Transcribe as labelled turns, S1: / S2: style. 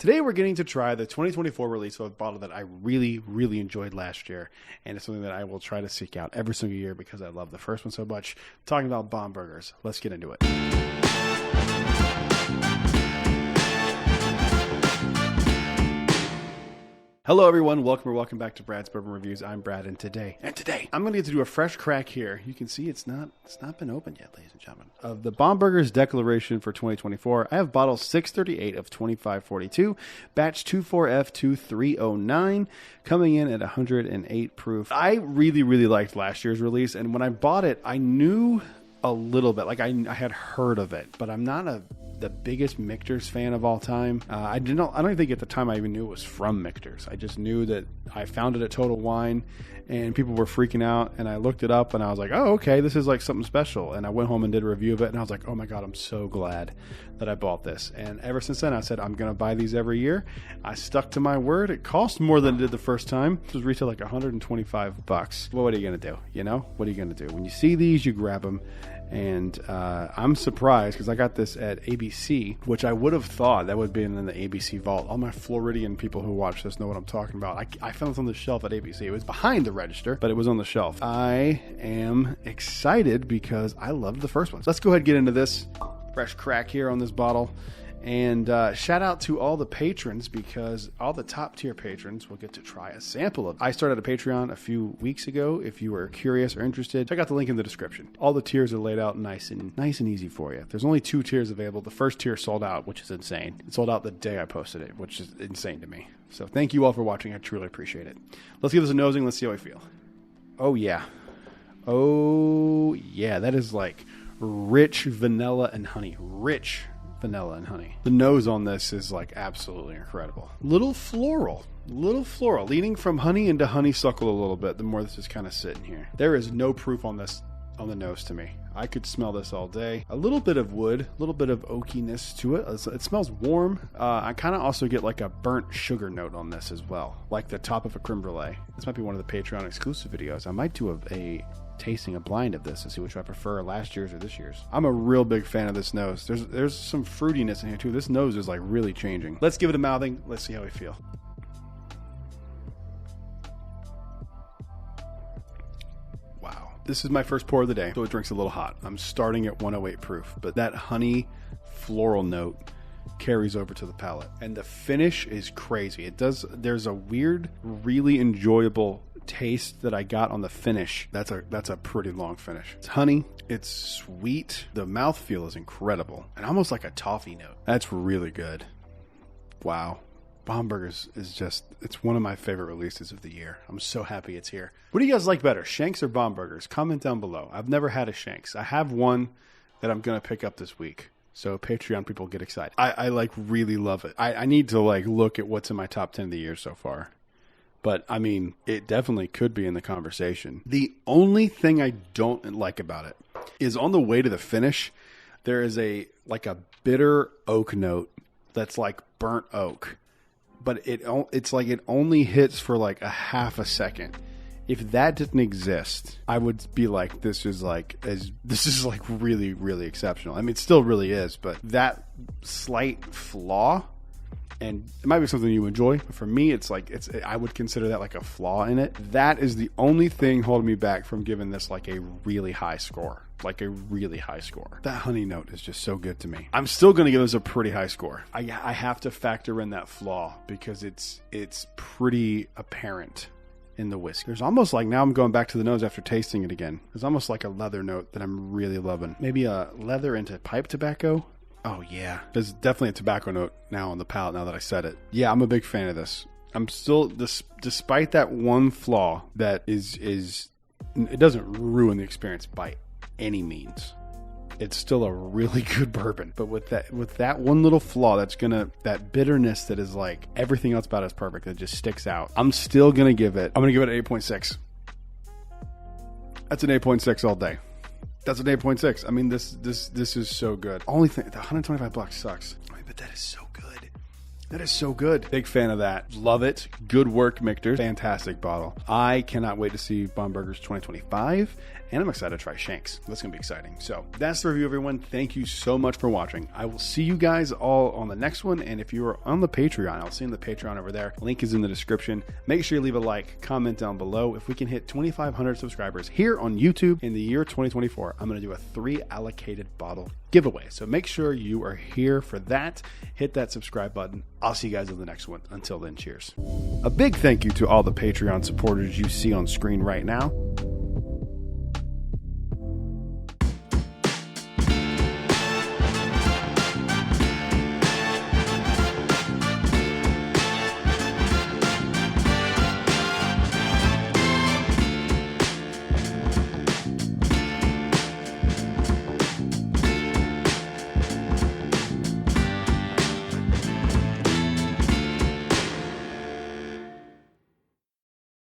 S1: Today we're getting to try the 2024 release of a bottle that I really enjoyed last year, and it's something that I will try to seek out every single year because I love the first one so much. I'm talking about Bombergers. Let's get into it. Hello everyone, welcome back to Brad's Bourbon Reviews. I'm Brad, and today I'm going to get to do a fresh crack here. You can see it's not been opened yet, ladies and gentlemen. Of the Bomberger's Declaration for 2024, I have bottle 638 of 2542, batch 24F2309, coming in at 108 proof. I really liked last year's release, and when I bought it, I knew a little bit, like I had heard of it, but I'm not the biggest Micther's fan of all time. I don't think at the time I even knew it was from Micther's. I just knew that I found it at Total Wine and people were freaking out, and I looked it up and I was like, oh, okay, this is like something special. And I went home and did a review of it, and I was like, oh my God, I'm so glad that I bought this. And ever since then I said, I'm going to buy these every year. I stuck to my word. It cost more than it did the first time. It was retail like $125. Well, what are you going to do? You know, what are you going to do? When you see these, you grab them. And I'm surprised because I got this at ABC, which I would have thought that would have been in the ABC vault. All my Floridian people who watch this know what I'm talking about. I found this on the shelf at ABC. It was behind the register, but it was on the shelf. I am excited because I loved the first one. So let's go ahead and get into this fresh crack here on this bottle. And shout out to all the patrons, because all the top tier patrons will get to try a sample of it. I started a Patreon a few weeks ago. If you were curious or interested, check out the link in the description. All the tiers are laid out nice and easy for you. There's only 2 tiers available. The first tier sold out, which is insane. It sold out the day I posted it, which is insane to me. So thank you all for watching. I truly appreciate it. Let's give this a nosing. Let's see how I feel. Oh yeah. That is like rich vanilla and honey. Rich vanilla and honey. The nose on this is like absolutely incredible. Little floral, leaning from honey into honeysuckle a little bit the more this is kind of sitting here. There is no proof on this on the nose to me. I could smell this all day. A little bit of wood, a little bit of oakiness to it. It smells warm. I kind of also get like a burnt sugar note on this as well, like the top of a creme brulee. This might be one of the Patreon exclusive videos. I might do a tasting a blind of this and see which I prefer, last year's or this year's. I'm a real big fan of this nose. There's some fruitiness in here too. This nose is like really changing. Let's give it a mouthing. Let's see how we feel. Wow. This is my first pour of the day, so it drinks a little hot. I'm starting at 108 proof, but that honey floral note carries over to the palate, and the finish is crazy. There's a weird, really enjoyable taste that I got on the finish. That's a pretty long finish. It's honey, it's sweet, the mouthfeel is incredible, and almost like a toffee note. That's really good. Wow. Bomberger's it's one of my favorite releases of the year. I'm so happy it's here. What do you guys like better, Shanks or Bomberger's? Comment down below. I've never had a Shanks. I have one that I'm gonna pick up this week. So Patreon people get excited. I like really love it. I need to like look at what's in my top 10 of the year so far. But I mean, it definitely could be in the conversation. The only thing I don't like about it is on the way to the finish, there is a bitter oak note that's like burnt oak. But it's like it only hits for like a half a second. If that didn't exist, I would be like, this is really exceptional. I mean, it still really is, but that slight flaw, and it might be something you enjoy, but for me, I would consider that like a flaw in it. That is the only thing holding me back from giving this like a really high score. Like a really high score. That honey note is just so good to me. I'm still going to give this a pretty high score. I have to factor in that flaw because it's pretty apparent in the whiskey. There's almost like, now I'm going back to the nose after tasting it again. There's almost like a leather note that I'm really loving. Maybe a leather into pipe tobacco. Oh yeah. There's definitely a tobacco note now on the palate now that I said it. Yeah, I'm a big fan of this. I'm still, despite that one flaw that is it doesn't ruin the experience by any means. It's still a really good bourbon, but with that one little flaw, that bitterness that is like everything else about it is perfect, that just sticks out. I'm gonna give it an 8.6. That's an 8.6 all day. That's an 8.6. I mean, this is so good. Only thing, the $125 sucks. I mean, but that is so good. That is so good. Big fan of that. Love it. Good work, Micther. Fantastic bottle. I cannot wait to see Bomberger's 2025 and I'm excited to try Shanks. That's going to be exciting. So that's the review, everyone. Thank you so much for watching. I will see you guys all on the next one. And if you are on the Patreon, I'll see you in the Patreon over there. Link is in the description. Make sure you leave a like, comment down below. If we can hit 2,500 subscribers here on YouTube in the year 2024, I'm going to do a 3 allocated bottle giveaway. So make sure you are here for that. Hit that subscribe button. I'll see you guys in the next one. Until then, cheers. A big thank you to all the Patreon supporters you see on screen right now.